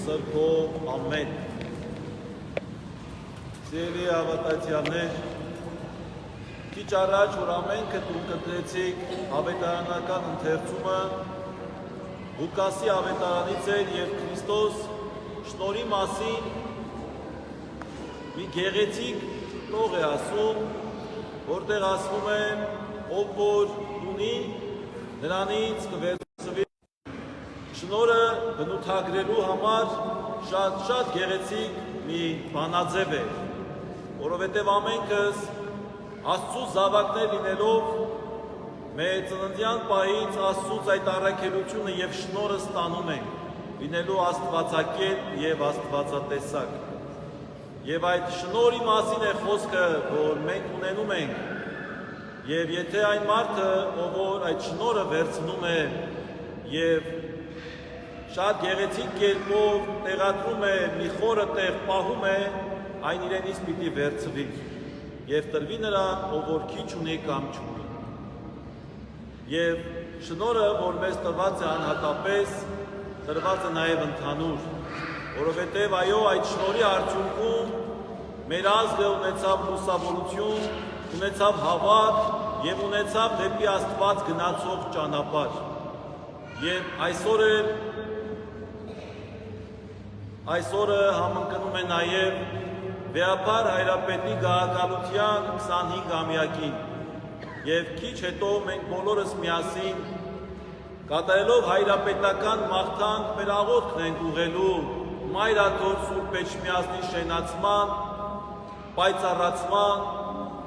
Սրբով ամեն։ Սիրելի հավատացյալներ, քիչ առաջ, որ ամենքը տուն կտրեցիք ավետարանական ընթերցումը, Լուկասի ավետարանից էր և Քրիստոս շնորհի մասին մի գեղեցիկ տող է ասում, որտեղ ասվում է, ով որ ունի, նրանից կվերցվի շնորհը բնութագրելու համար շատ գեղեցիկ մի բանաձև է, որովհետև ամենքս Աստծու զավակներ լինելով մեր ծննդյան պահից Աստծուց այդ առաքելությունը և շնորհը ստանում ենք, լինելու աստվածակետ և աստվածատեսակ։ Եվ այդ շնորհի մասին է խոսքը, որ մենք ունենում ենք, և եթե այն մարդը, ով որ այդ շնորհը վերցնում է և շատ գեղեցիկ կերպով տեղադրում է, մի խորը տեղ պահում է, այն իրենից պիտի վերցվի և տրվի նրան, ով որ քիչ ունի կամ չունի։ Եվ շնորհը, որ մեզ տրված է անհատապես, տրված է նաև ընդհանուր, որովհետև այո, այդ շնորհի արդյունքում մեր ազգը ունեցավ լուսավորություն, ունեցավ հավատ և ունեցավ դեպի Աստված գնացող ճանապարհ։ Եվ այսօրը համընկնում է նաև Վեհափար Հայրապետի գահակալության 25-ամյակին և քիչ հետո մենք բոլորս միասին կատարելով հայրապետական մաղթանք մեր աղոթքն ենք ուղղելու Մայրաթոր Սուրբ Էջմիածնի շենացման, պայծառացման,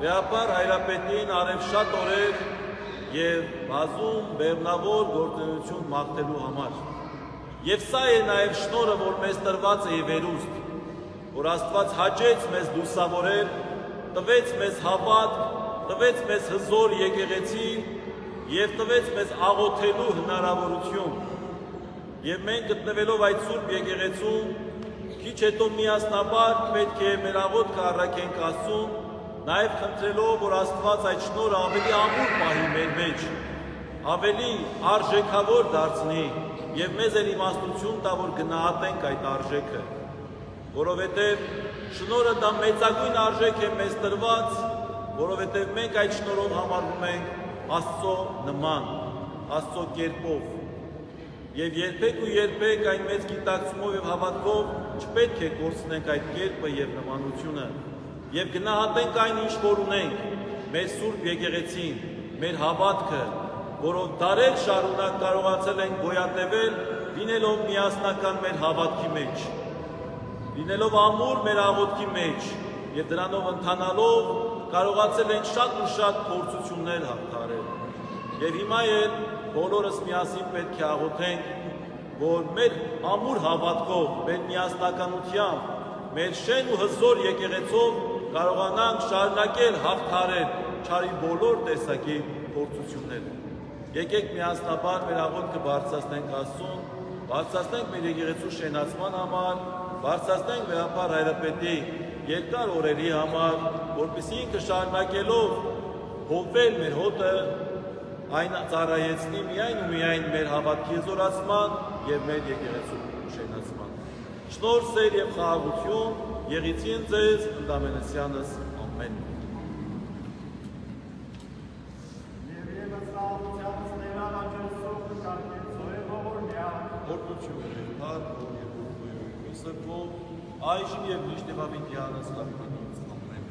Վեհափար Հայրապետին արև շատ օրեր և բազում բեղմնավոր գործունեություն մաղթելու համար։ Եվ սա է նաև շնորհը, որ մեզ տրված է վերուստ, որ Աստված հաճեց մեզ լուսավորել, տվեց մեզ հավատ, տվեց մեզ հզոր եկեղեցի և տվեց մեզ աղոթելու հնարավորություն։ Եվ մենք գտնվելով այդ Սուրբ եկեղեցում, քիչ հետո միասնաբար պետք է մեր աղոթքը առաքենք Աստծուն, նաև խնդրելով, որ Աստված այդ շնորհը ավելի ամուր պահի մեր մեջ, ավելի արժեքավոր դարձնի և մեզ էլ իմաստություն տա, որ գնահատենք այդ արժեքը, որովհետև շնորհը դա մեծագույն արժեք է մեզ տրված, որովհետև մենք այդ շնորհով համարվում ենք Աստծո նման, Աստծո կերպով։ Եվ երբեք ու երբեք այն մեծ գիտակցումով և հավատքով չպետք է կորցնենք այդ կերպը և նմանությունը և գնահատենք այն, ինչ որ ունենք, մեր Սուրբ եկեղեցին, մեր հավատքը, որով դարեր շարունակ կարողացել ենք գոյատևել, լինելով միասնական մեր հավատքի մեջ, լինելով ամուր մեր աղոթքի մեջ և դրանով ընթանալով կարողացել ենք շատ ու շատ փորձություններ հաղթահարել։ Եվ հիմա էլ բոլորս միասին պետք է աղոթենք, որ մեր ամուր հավատքով, մեր միասնականությամբ, մեր շեն ու հզոր եկեղեցով կարողանանք շարունակել հաղթահարել չարի բոլոր տեսակի փորձությունները։ Եկեք միասնաբար մեր աղոթքը բարձրացնենք Աստծուն, բարձրացնենք մեր եկեղեցու շենացման համար, բարձրացնենք Վեհափար Հայրապետի երկար օրերի համար, որպեսզի ինքը շարունակելով հովվել մեր հոտը, այն ծառայեցնի միայն ու միայն մեր հավատքի զորացման և մեր եկեղեցու շենացման։ Շնորհ, սեր և խաղաղություն եղեցին ձեզ ընդամենեսյանս ամեն։ Այժմ և միշտ և ավիդյանս լավիդանից ամեն։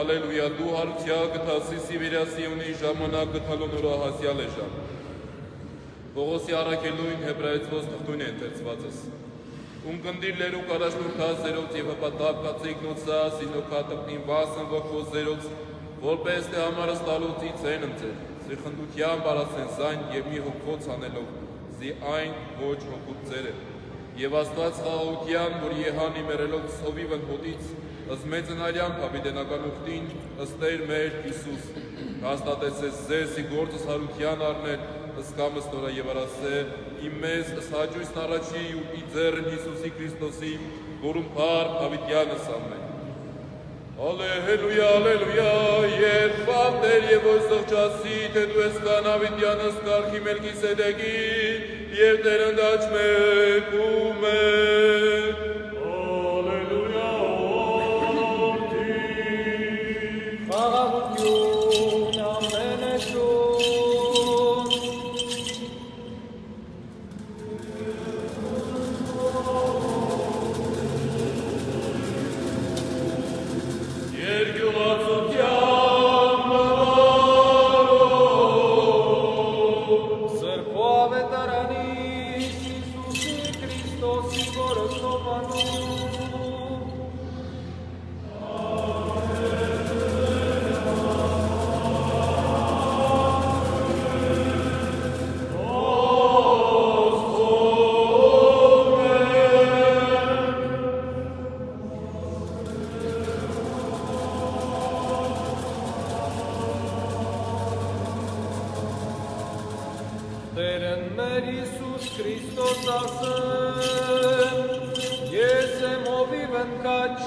հալելույա, դու հարության գտասի Սիվիրյասիոնի ժամանակ գտալու նորա հասյալ է ժամ։ Պողոսի առակելույն հեբրայեցվոց թղթույն է ընթերցվածս։ Ունկնդիր լերուկ առաջնորդած զերոց և հպատակ կացեիքնոցա սինոքատպնին վասն վխոz զերոց, որպես թե համարս տալոցի ծեն ընծեր, զի խնդության բարասեն զայն և մի հոգոց անելով, զի այն ոչ հոգուտ ծեր է։ Եվ աստված խաղաղության, որ եհան իմերելով սովիվն հոտից, ըստ մեծնարյան պավիդենական ուխտին, ըստեր մեր Իսուս, հաստատեցես ձեզ ի գործս հարության արնել, ըսկամս նորա և արասե, իմ մեզ ըսհաջույսն առաջի ու ի ձերն Իսուսի Քրիստոսի, որում պար պավիդյանս ամեն։ Ալելույա, ալելույա, երբ պավտեր և ոյ սղճասի, թե դու ես կան ավիդյանս կարգի մելքի սեդեգի, և տերնդաչ մեկ ու մեկ։ Ալելույա, որդի, խաղաղություն ամենեցուն։ Երկյուղացության մվարով Սրբո ավետարանից Իսուսի Քրիստոսի որսովանում Տերն մեր Իսուս Քրիստոս ասեմ, ես եմ ովիվ ընկաչ,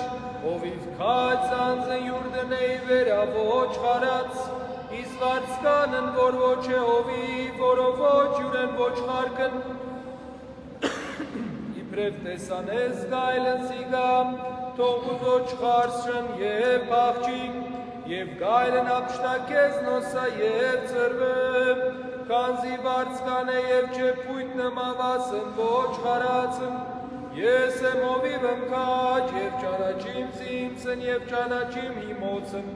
ովիվ կաչ անձն յուրդնեի վերա ոչ խարած, իսվարցկանն, որ ոչ է ովիվ, որով ոչ յուրեն ոչ խարկն, իբրև տեսանես գայլն սիգամ, թող ոչ խարսն և պաղջիկ, և գայլն ապշտակես նոսա և ծրվեմ, Կանզի վարձկան է և չէ պույտ նմավասն ոչ խարացն, ես եմ ովիվ ընկաչ և ճանաչիմ զիմցն և ճանաչիմ հիմոցն,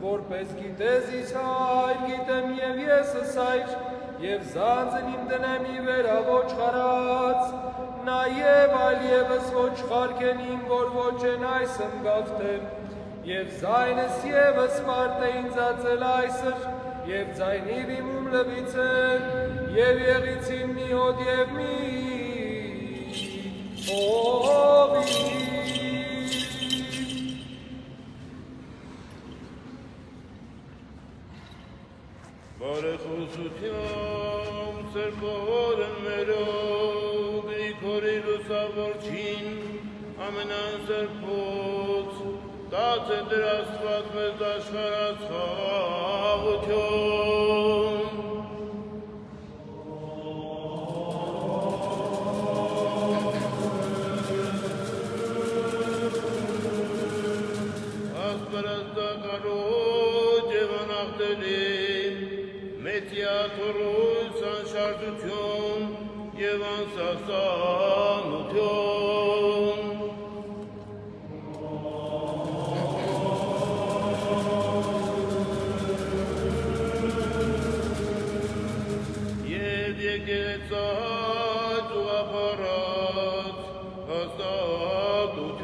որպես գիտես իս հայր, գիտեմ և եսս հայր, և զանձն իմ դնեմ ի վերա ոչ խարած, նաև այլ ևս ոչ խարքեն իմ, որ ոչ են այսմ գավթեմ, և զայնս ևս մարդ է ինձացել այսր, և ձայնիվ իմում լվիցեն, և եղիցին մի հոդ և մի հովիվ։ Բարեխոսությամբ սրբորն մերով, Գրիգորի լուսավորչին, ամենան սրբոց, տաց է դր աստված մեզ աշխարհած խաղաղություն։ Աստվածակարոջ և անախտելի, մեծիաթորույս անշարժություն և անսասանություն։ Եվ եկեղեցած ուղղափառած հաստատություն։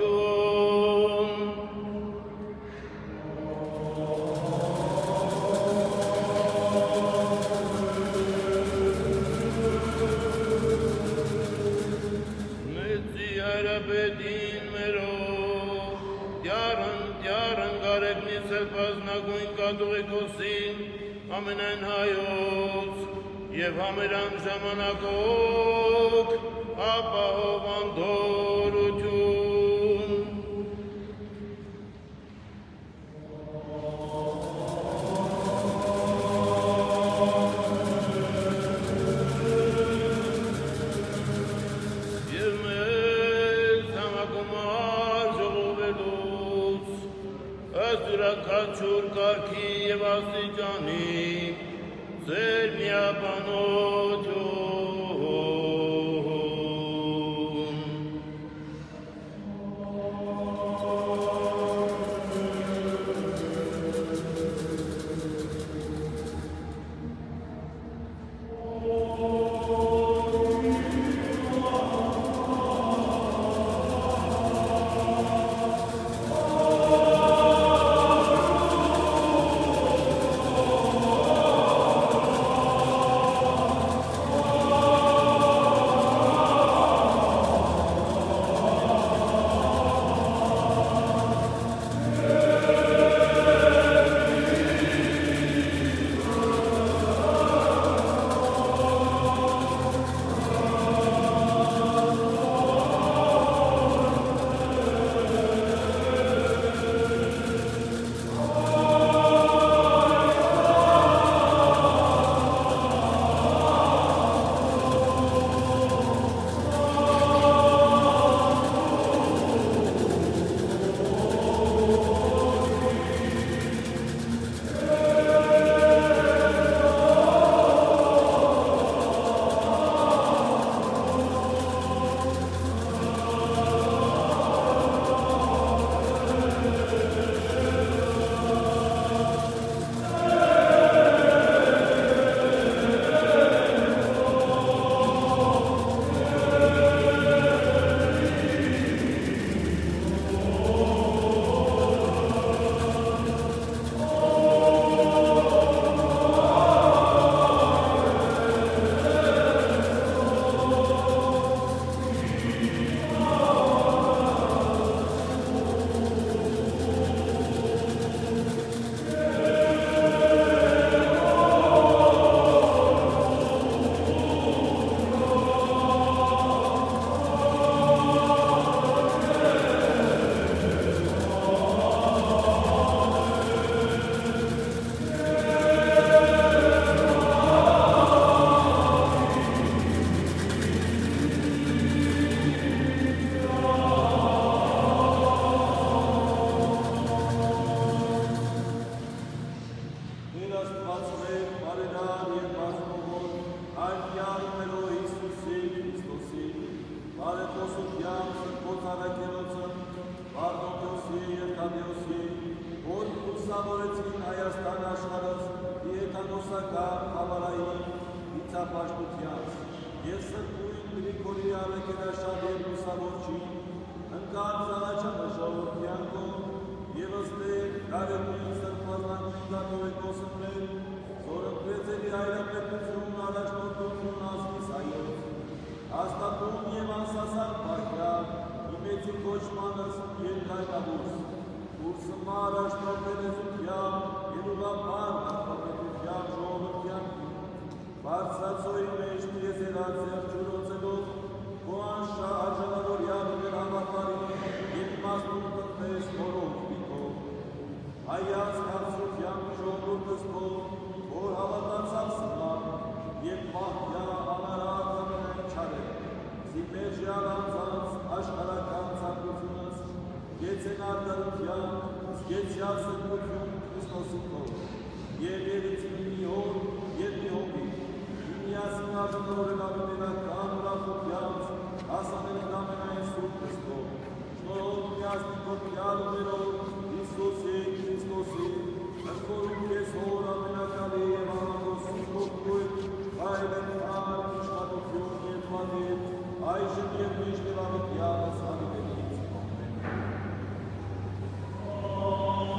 Մեծի հայրապետին մերով, դյարն գարեգնի սրբազնագույն կաթողիկոսին, ամենայն հայոց, և համերան ժամանակոք ապահով անդորություն։ Եվ մեզ համագումար ժողովելուց, ըստ յուրաքանչյուր կարգի և աստիճանի, ձեր միաբանություն։ Արաքելոցը, Պարտոքոսի և Թադեոսի, որ ուսավորեցին Հայաստան աշխարհս դիետանոսական խավարային դիցապաշտությանց, և սրբույն Գրիգորի Արաքելաշատ և ուսավորչին, ընկան զանաչանը ժողովրդյանքով, և ըստեղ կարևույն սրբազանքին կաթողիկոսներ, զորընկրեցելի հայրապետություն առաջնորդություն ազգիս հայոց, հաստատում և անսասան պայքար, իմեցի կոչմանս երկայնավուս, ուրսմա առաջնորդելեզությամբ և ուղապար նախապետությամբ ժողովրդյանքին, բարձրացոյի մեջ տիեզերացեր ջուրոցելով, կոանշա արժանավոր յավներ համատարին և իմաստուն տնպես որով պիտով, հայաց կարծրությամբ ժողովրդս կով, որ հավատացավ սնան և մահյա անարատ ամենայն չարել, զիմեջի առանցանց աշխարական ծակությունս, գեցեն արտարության, զգեցյալ սրբություն Քրիստոսի կով, և երիցին մի հոր և մի հովի, միասին արժանորել ավետենական ուրախությանց, հասանելն ամենայն սուրբ Քրիստով, շնորհով միասին կոպիալ ուներով Քրիստոսի, ընկորում կեզ հոր ամենակալի և ամագոսի կողքույն, հայլենար, իշխանություն և պատիվ, այժմ և միշտ և ամետյանս հավիտենից։ Ո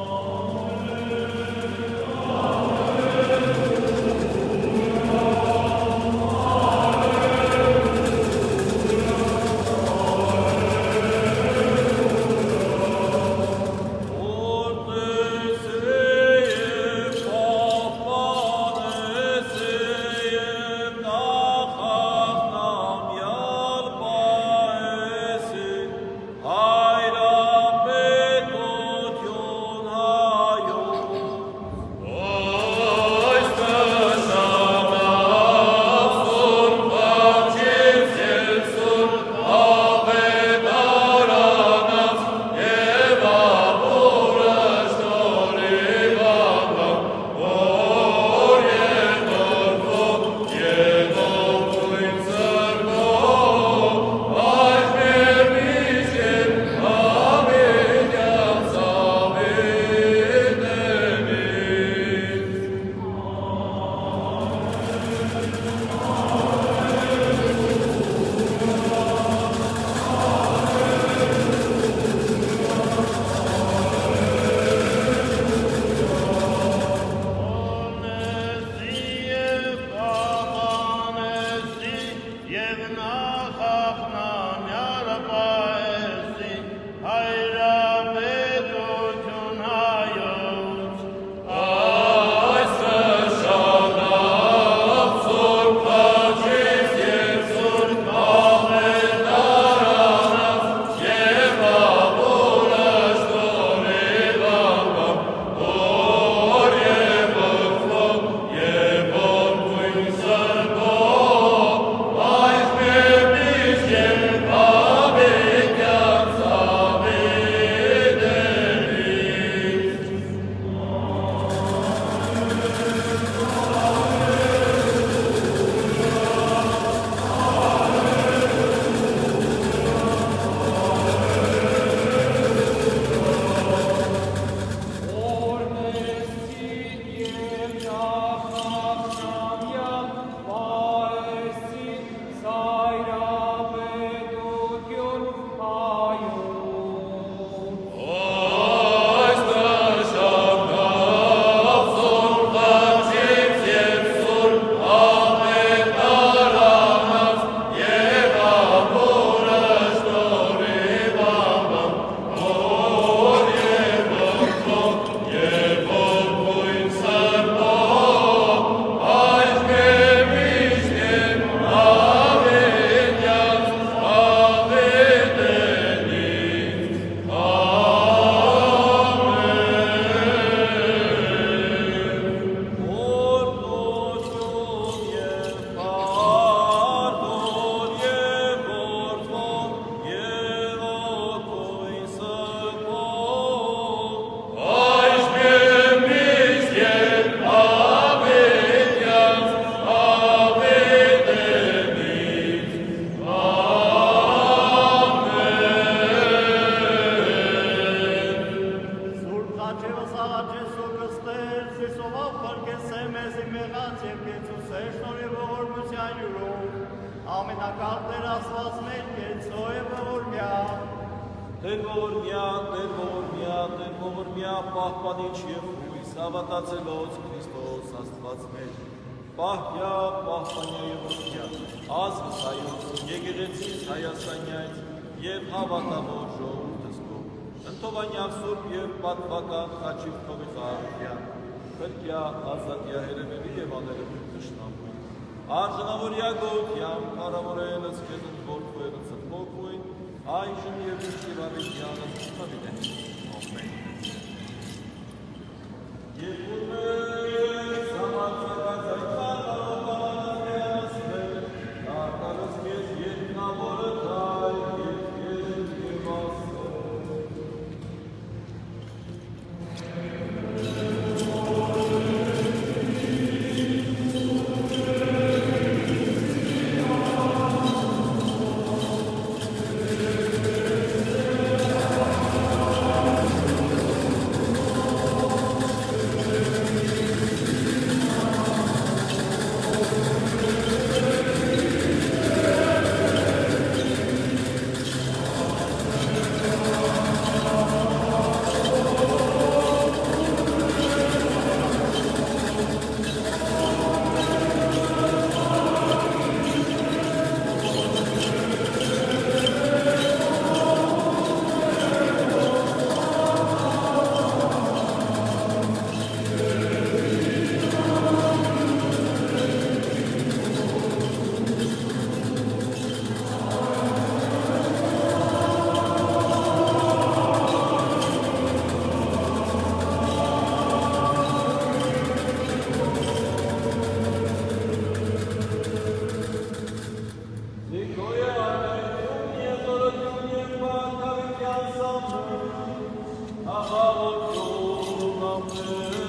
Աստվածնյաց և կեցուսեր շնորհի ողորմության յուրով, ամենակարգներ Աստված մեր կեցո է ողորմյա, Տեր ողորմյա, պահպանիչ և հույս հավատացելոց Քրիստոս Աստված մեր, պահյա, պահպանյա և ողորմյա, ազգս հայոց, եկեղեցիս Հայաստանյայց և հավատավոր ժողովուրդս քո, ընթովանյակ սուրբ և պատվական խաչիկ քովի խաղաղության, քրկյա, ազատյա հերևելի և աներևույթ թշնամույն, արժանավորյա գողության, կարավորելս քեզ ընդվորդվելս ըմբոքույն, այժմ և միշտ ավետյանս հավիտենի, ամեն։ Երկու մեզ համարձակած այդ կարողանանս մեր, ակալս կեզ երկնավորը թայ, և կեզ և ասը։ Amen.